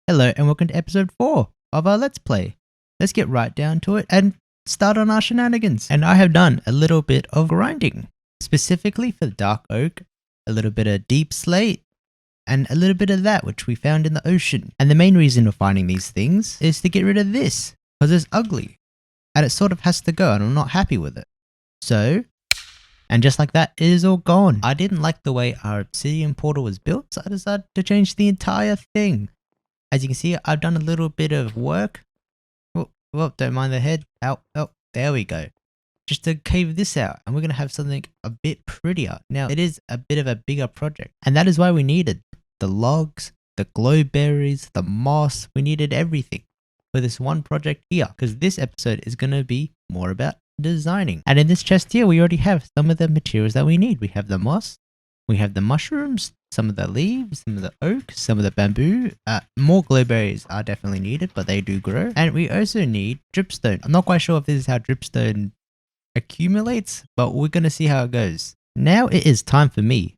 Hello and welcome to episode 4 of our Let's Play. Let's get right down to it and start on our shenanigans. And I have done a little bit of grinding, specifically for the dark oak, a little bit of deep slate, and a little bit of that which we found in the ocean. And the main reason of finding these things is to get rid of this, because it's ugly. And it sort of has to go and I'm not happy with it. So, and just like that, it is all gone. I didn't like the way our obsidian portal was built, so I decided to change the entire thing. As you can see, I've done a little bit of work. Well, don't mind the head. Oh, there we go. Just to cave this out, and we're going to have something a bit prettier. Now, it is a bit of a bigger project, and that is why we needed the logs, the glowberries, the moss. We needed everything for this one project here, because this episode is going to be more about designing. And in this chest here, we already have some of the materials that we need. We have the moss, we have the mushrooms, some of the leaves, some of the oak, some of the bamboo. More glowberries are definitely needed, but they do grow. And we also need dripstone. I'm not quite sure if this is how dripstone accumulates, but we're going to see how it goes. Now it is time for me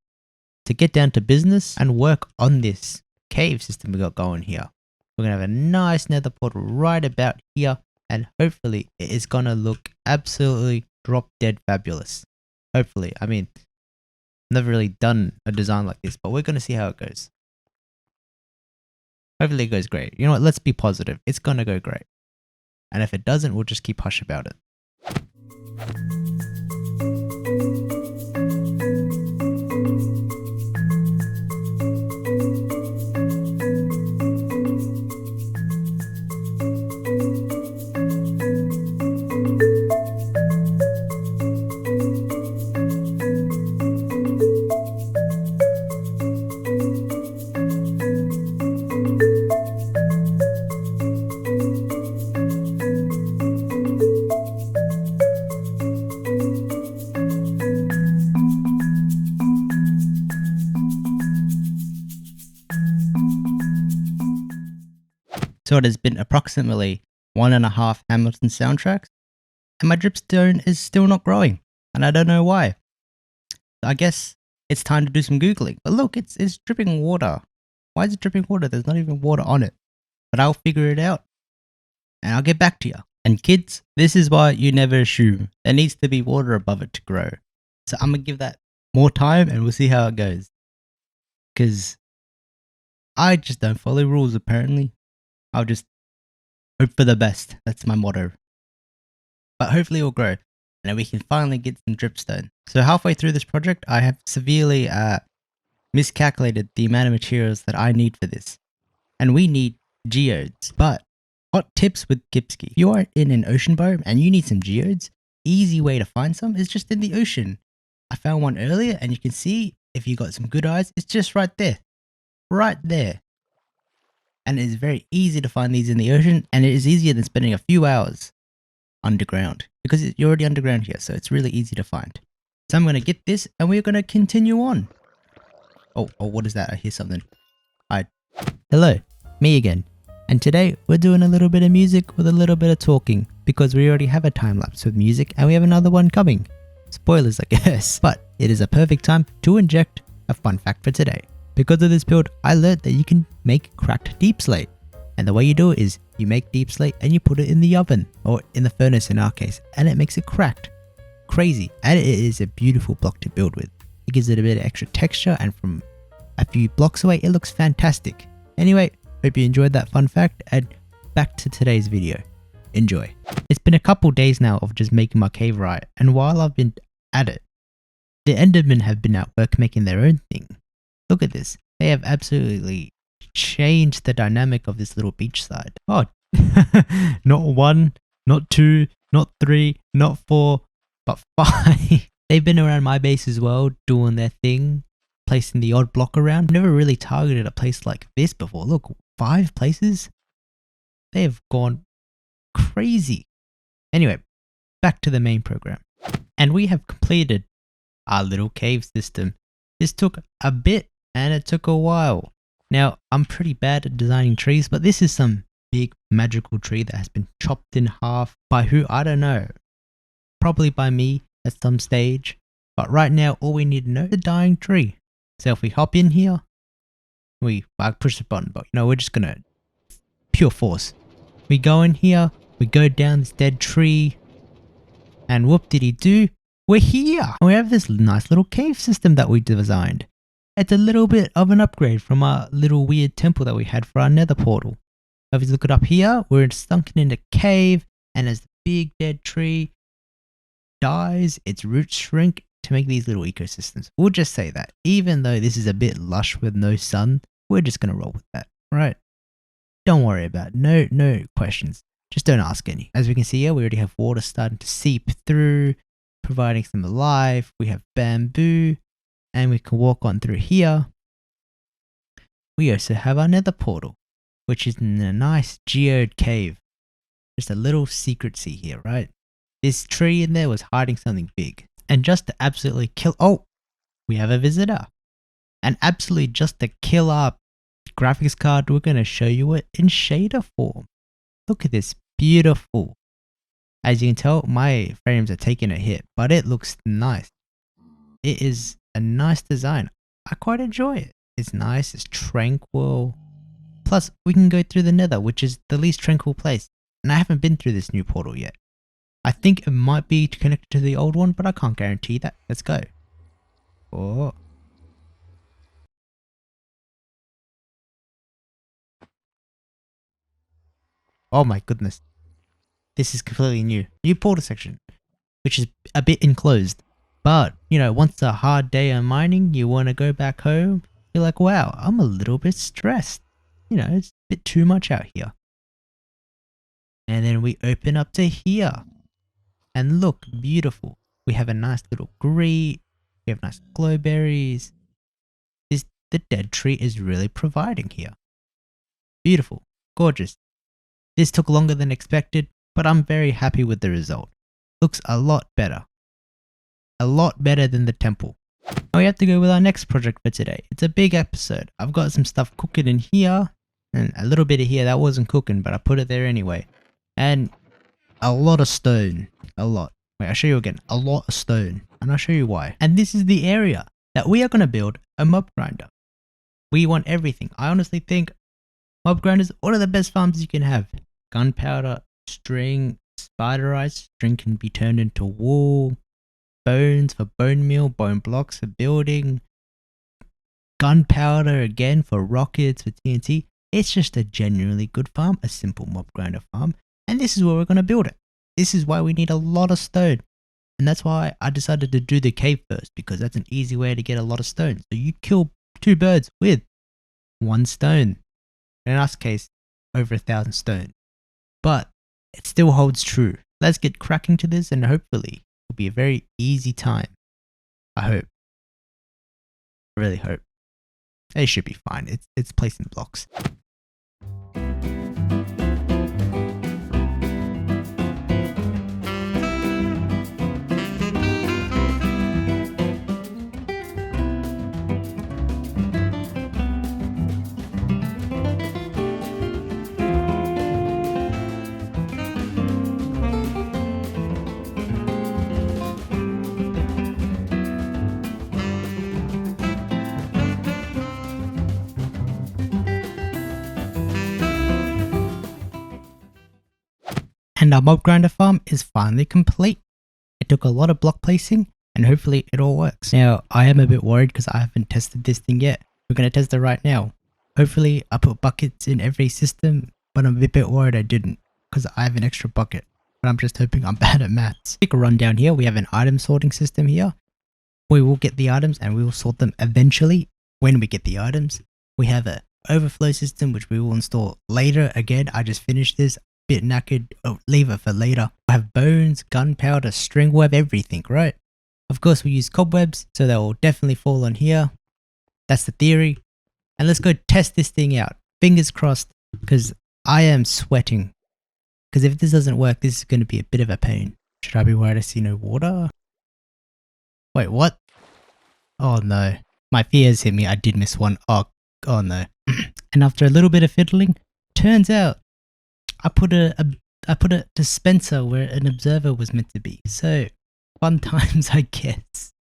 to get down to business and work on this cave system we got going here. We're going to have a nice nether portal right about here, and hopefully it is going to look absolutely drop dead fabulous. Hopefully, I mean, never really done a design like this, but we're going to see how it goes. Hopefully it goes great. You know what, let's be positive. It's going to go great. And if it doesn't, we'll just keep hush about it. So it has been approximately 1.5 Hamilton soundtracks, and my dripstone is still not growing, and I don't know why. I guess it's time to do some googling. But look, it's dripping water. Why is it dripping water? There's not even water on it. But I'll figure it out, and I'll get back to you. And kids, this is why you never assume. There needs to be water above it to grow. So I'm going to give that more time, and we'll see how it goes. Because I just don't follow rules, apparently. I'll just hope for the best. That's my motto. But hopefully it will grow, and then we can finally get some dripstone. So halfway through this project, I have severely miscalculated the amount of materials that I need for this. And we need geodes. But hot tips with Kipski. If you are in an ocean biome and you need some geodes, easy way to find some is just in the ocean. I found one earlier, and you can see, if you got some good eyes, it's just right there. Right there. And it is very easy to find these in the ocean, and it is easier than spending a few hours underground, because you're already underground here, so it's really easy to find. So I'm going to get this, and we're going to continue on. Oh, what is that? I hear something. Hi. Hello, me again. And today we're doing a little bit of music with a little bit of talking, because we already have a time lapse with music, and we have another one coming. Spoilers, I guess. But it is a perfect time to inject a fun fact for today. Because of this build, I learned that you can make cracked deep slate. And the way you do it is, you make deep slate and you put it in the oven, or in the furnace in our case, and it makes it cracked. Crazy. And it is a beautiful block to build with. It gives it a bit of extra texture, and from a few blocks away, it looks fantastic. Anyway, hope you enjoyed that fun fact, and back to today's video. Enjoy. It's been a couple days now of just making my cave right, and while I've been at it, the Endermen have been at work making their own thing. Look at this. They have absolutely changed the dynamic of this little beachside. Oh, not 1, not 2, not 3, not 4, but 5. They've been around my base as well, doing their thing, placing the odd block around. Never really targeted a place like this before. Look, 5 places? They have gone crazy. Anyway, back to the main program. And we have completed our little cave system. This took a bit, and it took a while. Now, I'm pretty bad at designing trees, but this is some big magical tree that has been chopped in half by who? I don't know. Probably by me at some stage. But right now, all we need to know is a dying tree. So if we hop in here, I push the button, but we're just gonna pure force. We go in here, we go down this dead tree, and whoop-diddy-doo, we're here! And we have this nice little cave system that we designed. It's a little bit of an upgrade from our little weird temple that we had for our nether portal. If you look it up here, we're sunken in a cave, and as the big dead tree dies, its roots shrink to make these little ecosystems. We'll just say that. Even though this is a bit lush with no sun, we're just going to roll with that, right? Don't worry about it. No questions. Just don't ask any. As we can see here, we already have water starting to seep through, providing some life. We have bamboo, and we can walk on through here. We also have our nether portal, which is in a nice geode cave. Just a little secret sea here, right? This tree in there was hiding something big. And just to absolutely kill... Oh! We have a visitor. And absolutely just to kill our graphics card, we're going to show you it in shader form. Look at this. Beautiful. As you can tell, my frames are taking a hit, but it looks nice. It is a nice design. I quite enjoy it. It's nice. It's tranquil. Plus, we can go through the nether, which is the least tranquil place. And I haven't been through this new portal yet. I think it might be connected to the old one, but I can't guarantee that. Let's go. Oh. Oh my goodness. This is completely new. New portal section, which is a bit enclosed. But, you know, once a hard day of mining, you want to go back home. You're like, wow, I'm a little bit stressed. You know, it's a bit too much out here. And then we open up to here. And look, beautiful. We have a nice little green. We have nice glowberries. The dead tree is really providing here. Beautiful. Gorgeous. This took longer than expected, but I'm very happy with the result. Looks a lot better. A lot better than the temple. Now we have to go with our next project for today. It's a big episode. I've got some stuff cooking in here. And a little bit of here that wasn't cooking, but I put it there anyway. And a lot of stone. A lot. Wait, I'll show you again. A lot of stone. And I'll show you why. And this is the area that we are going to build a mob grinder. We want everything. I honestly think mob grinder is one of the best farms you can have. Gunpowder, string, spider eyes. String can be turned into wool. Bones for bone meal. Bone blocks for building. Gunpowder again for rockets, for TNT. It's just a genuinely good farm. A simple mob grinder farm. And this is where we're going to build it. This is why we need a lot of stone. And that's why I decided to do the cave first, because that's an easy way to get a lot of stone. So you kill 2 birds with 1 stone. In our case, over 1,000 stone. But it still holds true. Let's get cracking to this, and hopefully it'll be a very easy time. I hope. I really hope. It should be fine. It's placing blocks. And our mob grinder farm is finally complete. It took a lot of block placing, and hopefully it all works. Now, I am a bit worried because I haven't tested this thing yet. We're going to test it right now. Hopefully I put buckets in every system, but I'm a bit worried I didn't because I have an extra bucket. But I'm just hoping I'm bad at maths. Quick rundown here. We have an item sorting system here. We will get the items and we will sort them eventually when we get the items. We have an overflow system which we will install later. Again, I just finished this. Bit knackered. Oh, leave it for later. I have bones, gunpowder, string web, everything, right? Of course, we use cobwebs, so they will definitely fall on here. That's the theory. And let's go test this thing out. Fingers crossed, because I am sweating. Because if this doesn't work, this is going to be a bit of a pain. Should I be worried I see no water? Wait, what? Oh no. My fears hit me. I did miss one. Oh no. And after a little bit of fiddling, turns out I put a dispenser where an observer was meant to be. So fun times, I guess.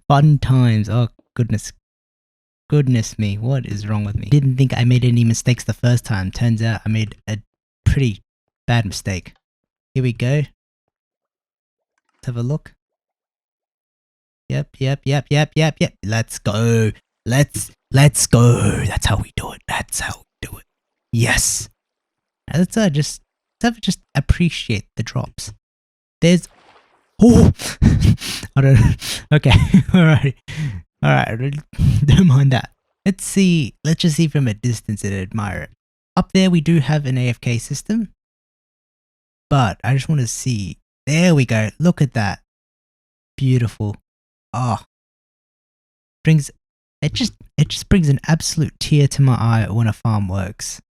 Fun times. Oh goodness me, what is wrong with me? Didn't think I made any mistakes the first time. Turns out I made a pretty bad mistake. Here we go. Let's have a look. Yep. Let's go. Let's go. That's how we do it. That's how we do it. Yes. Now let's just appreciate the drops. There's oh I don't know. Okay. Alright. Don't mind that. Let's just see from a distance and admire it. Up there we do have an AFK system. But I just want to see. There we go. Look at that. Beautiful. Oh. It just brings an absolute tear to my eye when a farm works.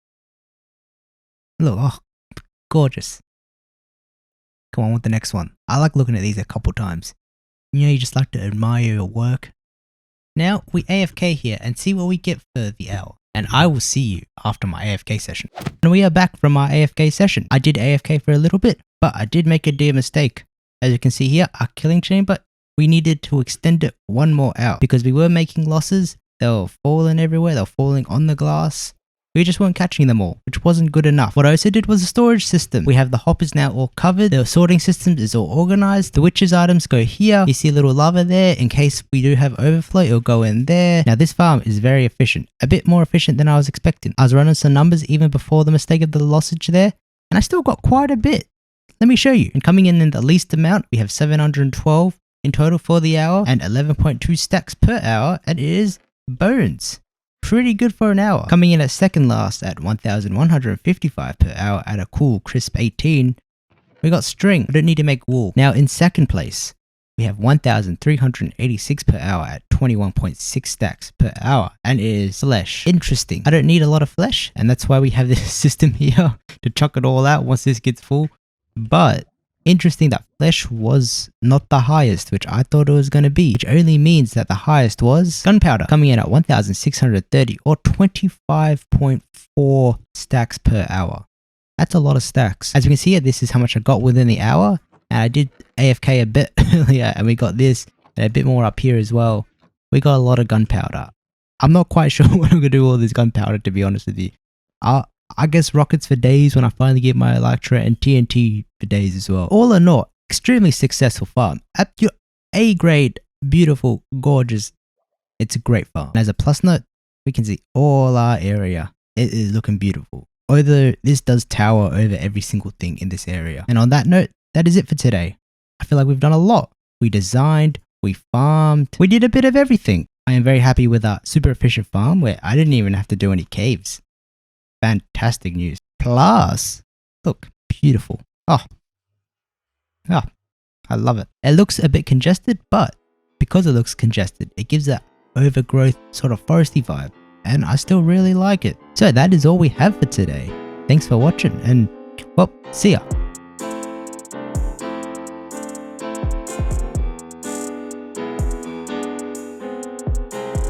Look, oh, gorgeous. Come on with the next one. I like looking at these a couple times. You know, you just like to admire your work. Now we AFK here and see what we get for the hour. And I will see you after my AFK session. And we are back from our AFK session. I did AFK for a little bit, but I did make a dear mistake. As you can see here, our killing chamber, we needed to extend it one more hour because we were making losses. They were falling everywhere. They were falling on the glass. We just weren't catching them all, which wasn't good enough. What I also did was a storage system. We have the hoppers now all covered. The sorting systems is all organized. The witch's items go here. You see a little lava there. In case we do have overflow, it'll go in there. Now this farm is very efficient. A bit more efficient than I was expecting. I was running some numbers even before the mistake of the lossage there. And I still got quite a bit. Let me show you. And coming in the least amount, we have 712 in total for the hour. And 11.2 stacks per hour. And it is bones. Pretty good for an hour. Coming in at second last at 1,155 per hour at a cool crisp 18. We got string. We don't need to make wool. Now in second place, we have 1,386 per hour at 21.6 stacks per hour. And it is flesh. Interesting. I don't need a lot of flesh. And that's why we have this system here to chuck it all out once this gets full. But interesting that flesh was not the highest, which I thought it was going to be, which only means that the highest was gunpowder, coming in at 1,630 or 25.4 stacks per hour. That's a lot of stacks. As you can see here, this is how much I got within the hour, and I did AFK a bit earlier, and we got this and a bit more up here as well. We got a lot of gunpowder. I'm not quite sure what I'm going to do with all this gunpowder, to be honest with you. I guess rockets for days when I finally get my Elytra, and TNT for days as well. All in all, extremely successful farm. At your A grade, beautiful, gorgeous. It's a great farm. And as a plus note, we can see all our area. It is looking beautiful. Although this does tower over every single thing in this area. And on that note, that is it for today. I feel like we've done a lot. We designed, we farmed, we did a bit of everything. I am very happy with our super efficient farm where I didn't even have to do any caves. Fantastic news. Plus, look, beautiful. Oh, I love it. It looks a bit congested, but because it looks congested, it gives that overgrowth sort of foresty vibe, and I still really like it. So that is all we have for today. Thanks for watching, and well, see ya.